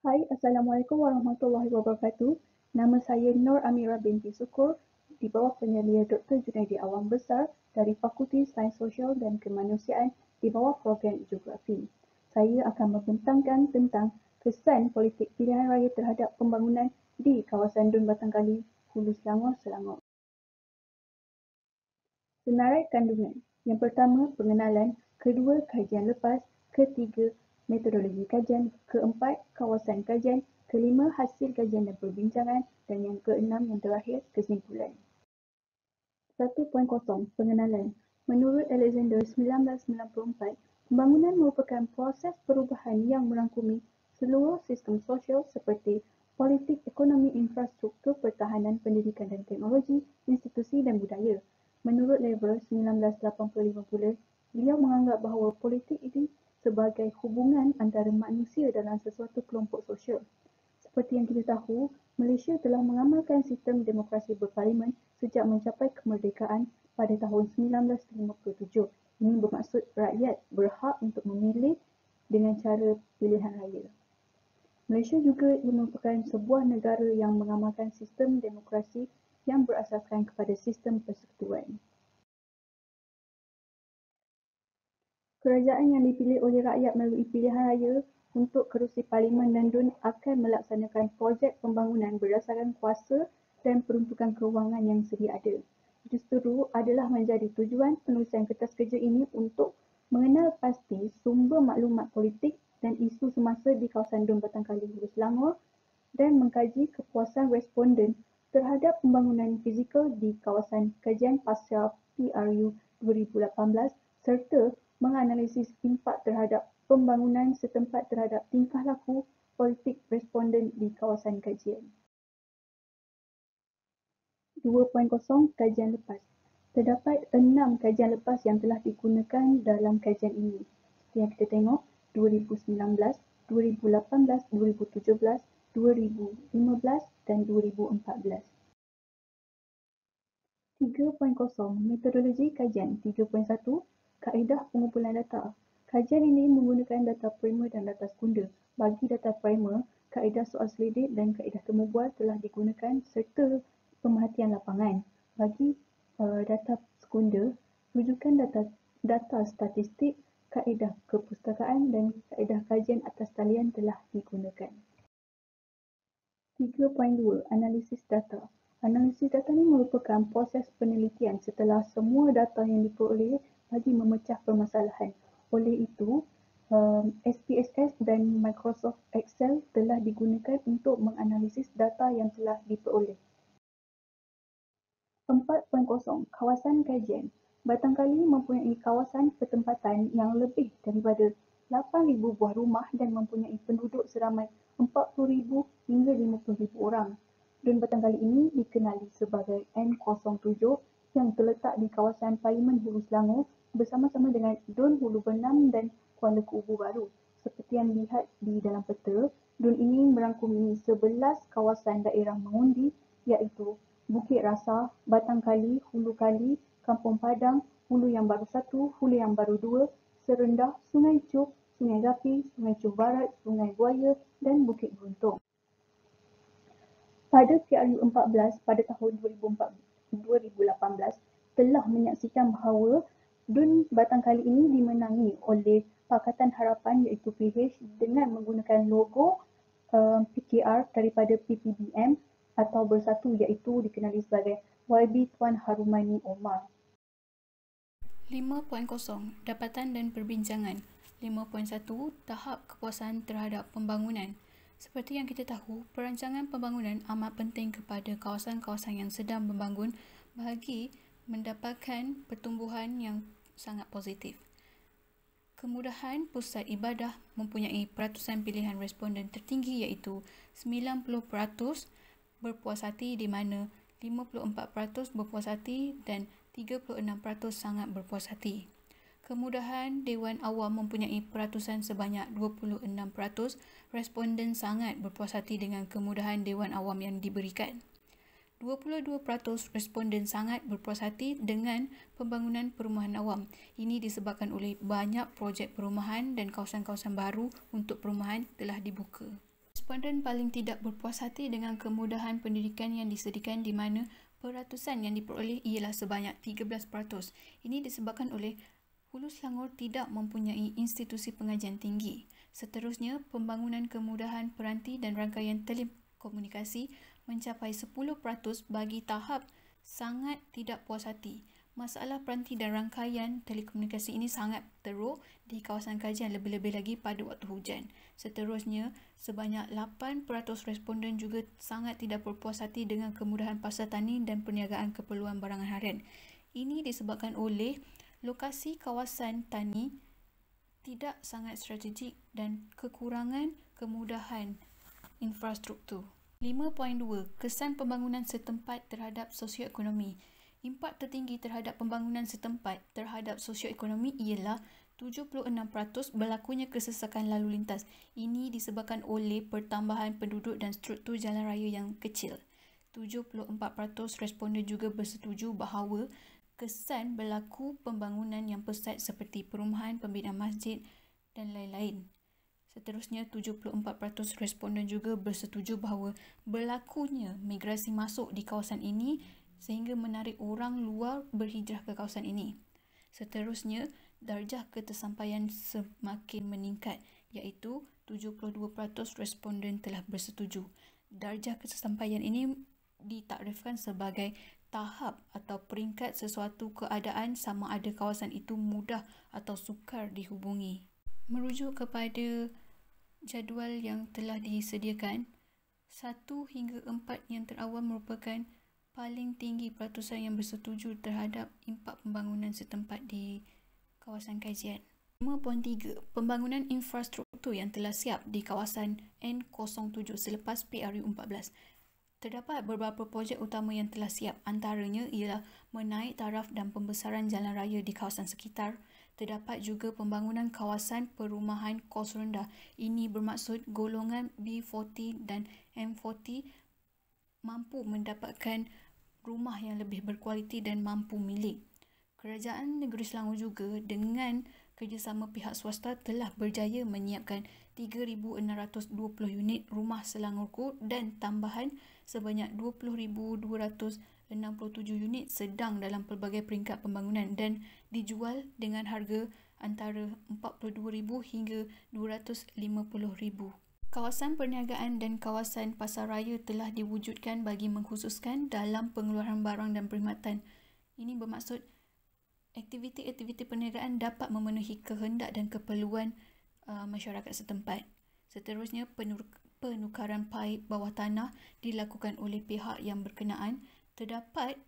Hai, Assalamualaikum warahmatullahi wabarakatuh. Nama saya Nur Amira binti Sukur di bawah penyelia Dr. Junaidi Awang Besar dari Fakulti Sains Sosial dan Kemanusiaan di bawah program Geografi. Saya akan membentangkan tentang kesan politik pilihan raya terhadap pembangunan di kawasan Dun Batangkali, Hulu Selangor, Selangor. Senarai kandungan. Yang pertama, pengenalan. Kedua, kajian lepas. Ketiga, metodologi kajian. Keempat, kawasan kajian. Kelima, hasil kajian dan perbincangan. Dan yang keenam, yang terakhir, kesimpulan. 1.0 Pengenalan. Menurut Alexander 1994, pembangunan merupakan proses perubahan yang merangkumi seluruh sistem sosial seperti politik, ekonomi, infrastruktur, pertahanan, pendidikan dan teknologi, institusi dan budaya. Menurut Lever 1985 pula, beliau menganggap bahawa politik ini sebagai hubungan antara manusia dalam sesuatu kelompok sosial. Seperti yang kita tahu, Malaysia telah mengamalkan sistem demokrasi berparlimen sejak mencapai kemerdekaan pada tahun 1957. Ini bermaksud rakyat berhak untuk memilih dengan cara pilihan raya. Malaysia juga merupakan sebuah negara yang mengamalkan sistem demokrasi yang berasaskan kepada sistem persekutuan. Kerajaan yang dipilih oleh rakyat melalui pilihan raya untuk kerusi Parlimen dan DUN akan melaksanakan projek pembangunan berdasarkan kuasa dan peruntukan kewangan yang sedia ada. Justru adalah menjadi tujuan penulisan kertas kerja ini untuk mengenal pasti sumber maklumat politik dan isu semasa di kawasan DUN Batangkali Hulu Selangor dan mengkaji kepuasan responden terhadap pembangunan fizikal di kawasan kajian pasca PRU 2018 serta menganalisis impak terhadap pembangunan setempat terhadap tingkah laku politik responden di kawasan kajian. 2.0 Kajian lepas. Terdapat 6 kajian lepas yang telah digunakan dalam kajian ini. Seperti yang kita tengok, 2019, 2018, 2017, 2015 dan 2014. 3.0 Metodologi kajian. 3.1 Kaedah pengumpulan data. Kajian ini menggunakan data primer dan data sekunder. Bagi data primer, kaedah soal selidik dan kaedah temubual telah digunakan serta pemerhatian lapangan. Bagi data sekunder, rujukan data statistik, kaedah kepustakaan dan kaedah kajian atas talian telah digunakan. 3.2 Analisis data. Analisis data ini merupakan proses penelitian setelah semua data yang diperoleh bagi memecah permasalahan. Oleh itu, SPSS dan Microsoft Excel telah digunakan untuk menganalisis data yang telah diperoleh. 4.0 Kawasan kajian. Batangkali mempunyai kawasan pertempatan yang lebih daripada 8,000 buah rumah dan mempunyai penduduk seramai 40,000 hingga 50,000 orang. Dun Batangkali ini dikenali sebagai N07 yang terletak di kawasan Parlimen Hulu Selangor bersama-sama dengan Dun Hulu Benam dan Kuala Kubu Baru. Seperti yang dilihat di dalam peta, Dun ini merangkumi 11 kawasan daerah mengundi iaitu Bukit Rasa, Batangkali, Hulu Kali, Kampung Padang, Hulu yang baru 1, Hulu yang baru 2, Serendah, Sungai Cuk, Sungai Gapi, Sungai Cuk Barat, Sungai Buaya dan Bukit Guntung. Pada PRU 14 pada tahun 2018 telah menyaksikan bahawa Dun Batangkali ini dimenangi oleh Pakatan Harapan iaitu PH dengan menggunakan logo PKR daripada PPBM atau bersatu iaitu dikenali sebagai YB Tuan Harumani Omar. 5.0 Dapatan dan perbincangan. 5.1 Tahap kepuasan terhadap pembangunan. Seperti yang kita tahu, perancangan pembangunan amat penting kepada kawasan-kawasan yang sedang membangun bagi mendapatkan pertumbuhan yang sangat positif. Kemudahan pusat ibadah mempunyai peratusan pilihan responden tertinggi iaitu 90% berpuas hati di mana 54% berpuas hati dan 36% sangat berpuas hati. Kemudahan Dewan Awam mempunyai peratusan sebanyak 26%, responden sangat berpuas hati dengan kemudahan Dewan Awam yang diberikan. 22% responden sangat berpuas hati dengan pembangunan perumahan awam. Ini disebabkan oleh banyak projek perumahan dan kawasan-kawasan baru untuk perumahan telah dibuka. Responden paling tidak berpuas hati dengan kemudahan pendidikan yang disediakan, di mana peratusan yang diperoleh ialah sebanyak 13%. Ini disebabkan oleh Hulu Selangor tidak mempunyai institusi pengajian tinggi. Seterusnya, pembangunan kemudahan peranti dan rangkaian telekomunikasi mencapai 10% bagi tahap sangat tidak puas hati. Masalah peranti dan rangkaian telekomunikasi ini sangat teruk di kawasan kajian, lebih-lebih lagi pada waktu hujan. Seterusnya, sebanyak 8% responden juga sangat tidak berpuas hati dengan kemudahan pasar tani dan perniagaan keperluan barangan harian. Ini disebabkan oleh lokasi kawasan tani tidak sangat strategik dan kekurangan kemudahan infrastruktur. 5.2. Kesan pembangunan setempat terhadap sosioekonomi. Impak tertinggi terhadap pembangunan setempat terhadap sosioekonomi ialah 76% berlakunya kesesakan lalu lintas. Ini disebabkan oleh pertambahan penduduk dan struktur jalan raya yang kecil. 74% responden juga bersetuju bahawa kesan berlaku pembangunan yang pesat seperti perumahan, pembinaan masjid dan lain-lain. Seterusnya, 74% responden juga bersetuju bahawa berlakunya migrasi masuk di kawasan ini sehingga menarik orang luar berhijrah ke kawasan ini. Seterusnya, darjah ketersampaian semakin meningkat, iaitu 72% responden telah bersetuju. Darjah ketersampaian ini ditakrifkan sebagai tahap atau peringkat sesuatu keadaan sama ada kawasan itu mudah atau sukar dihubungi. Merujuk kepada jadual yang telah disediakan, 1 hingga 4 yang terawal merupakan paling tinggi peratusan yang bersetuju terhadap impak pembangunan setempat di kawasan kajian. 5.3. Pembangunan infrastruktur yang telah siap di kawasan N07 selepas PRU 14. Terdapat beberapa projek utama yang telah siap, antaranya ialah menaik taraf dan pembesaran jalan raya di kawasan sekitar. Terdapat juga pembangunan kawasan perumahan kos rendah. Ini bermaksud golongan B40 dan M40 mampu mendapatkan rumah yang lebih berkualiti dan mampu milik. Kerajaan Negeri Selangor juga dengan kerjasama pihak swasta telah berjaya menyiapkan 3,620 unit rumah Selangorku dan tambahan sebanyak 20,267 unit sedang dalam pelbagai peringkat pembangunan dan dijual dengan harga antara 42,000 hingga 250,000. Kawasan perniagaan dan kawasan pasar raya telah diwujudkan bagi mengkhususkan dalam pengeluaran barang dan perkhidmatan. Ini bermaksud aktiviti-aktiviti perniagaan dapat memenuhi kehendak dan keperluan masyarakat setempat. Seterusnya, penukaran paip bawah tanah dilakukan oleh pihak yang berkenaan. Terdapat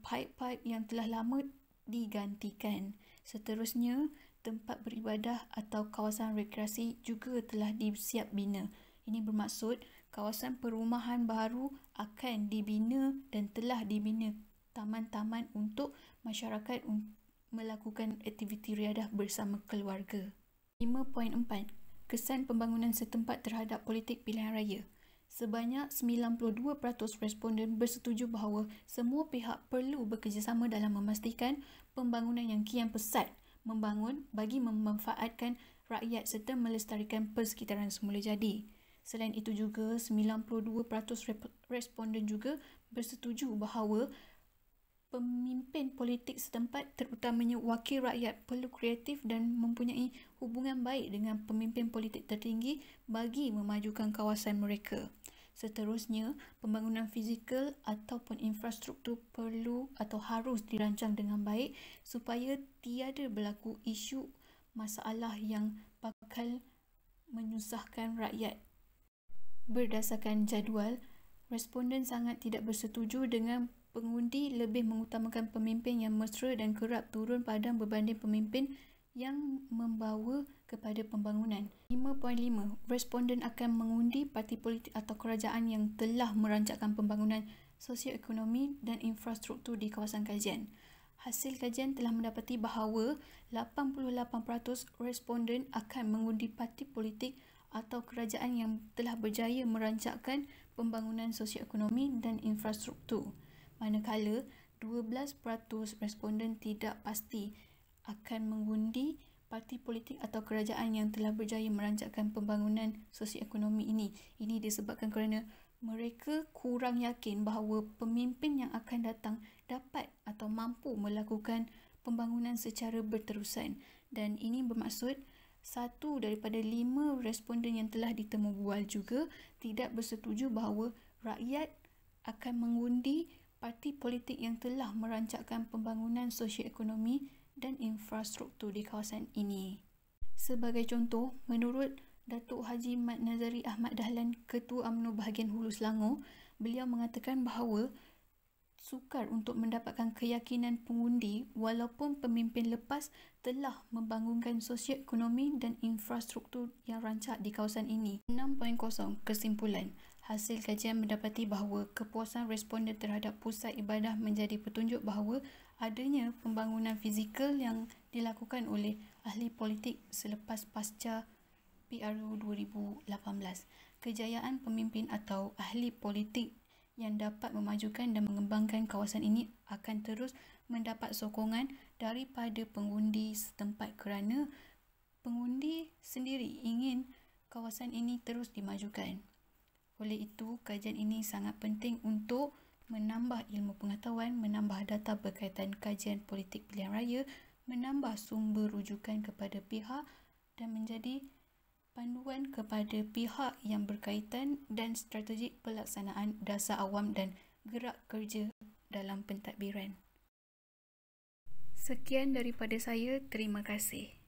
paip-paip yang telah lama digantikan. Seterusnya, tempat beribadah atau kawasan rekreasi juga telah disiap bina. Ini bermaksud kawasan perumahan baru akan dibina dan telah dibina taman-taman untuk masyarakat melakukan aktiviti riadah bersama keluarga. 5.4. Kesan pembangunan setempat terhadap politik pilihan raya. Sebanyak 92% responden bersetuju bahawa semua pihak perlu bekerjasama dalam memastikan pembangunan yang kian pesat membangun bagi memanfaatkan rakyat serta melestarikan persekitaran semula jadi. Selain itu juga, 92% responden juga bersetuju bahawa pemimpin politik setempat, terutamanya wakil rakyat, perlu kreatif dan mempunyai hubungan baik dengan pemimpin politik tertinggi bagi memajukan kawasan mereka. Seterusnya, pembangunan fizikal ataupun infrastruktur perlu atau harus dirancang dengan baik supaya tiada berlaku isu masalah yang bakal menyusahkan rakyat. Berdasarkan jadual, responden sangat tidak bersetuju dengan pengundi lebih mengutamakan pemimpin yang mesra dan kerap turun padang berbanding pemimpin yang membawa kepada pembangunan. 5.5. Responden akan mengundi parti politik atau kerajaan yang telah merancangkan pembangunan sosioekonomi dan infrastruktur di kawasan kajian. Hasil kajian telah mendapati bahawa 88% responden akan mengundi parti politik atau kerajaan yang telah berjaya merancangkan pembangunan sosioekonomi dan infrastruktur. Manakala 12% responden tidak pasti akan mengundi parti politik atau kerajaan yang telah berjaya merancangkan pembangunan sosioekonomi ini. Ini disebabkan kerana mereka kurang yakin bahawa pemimpin yang akan datang dapat atau mampu melakukan pembangunan secara berterusan. Dan ini bermaksud 1 daripada 5 responden yang telah ditemu bual juga tidak bersetuju bahawa rakyat akan mengundi parti politik yang telah merancangkan pembangunan sosioekonomi dan infrastruktur di kawasan ini. Sebagai contoh, menurut Datuk Haji Mat Nazari Ahmad Dahlan, Ketua UMNO bahagian Hulu Selangor, beliau mengatakan bahawa sukar untuk mendapatkan keyakinan pengundi walaupun pemimpin lepas telah membangunkan sosioekonomi dan infrastruktur yang rancak di kawasan ini. 6.0 Kesimpulan. Hasil kajian mendapati bahawa kepuasan responden terhadap pusat ibadah menjadi petunjuk bahawa adanya pembangunan fizikal yang dilakukan oleh ahli politik selepas pasca PRU 2018. Kejayaan pemimpin atau ahli politik yang dapat memajukan dan mengembangkan kawasan ini akan terus mendapat sokongan daripada pengundi setempat kerana pengundi sendiri ingin kawasan ini terus dimajukan. Oleh itu, kajian ini sangat penting untuk menambah ilmu pengetahuan, menambah data berkaitan kajian politik pilihan raya, menambah sumber rujukan kepada pihak dan menjadi panduan kepada pihak yang berkaitan dan strategi pelaksanaan dasar awam dan gerak kerja dalam pentadbiran. Sekian daripada saya, terima kasih.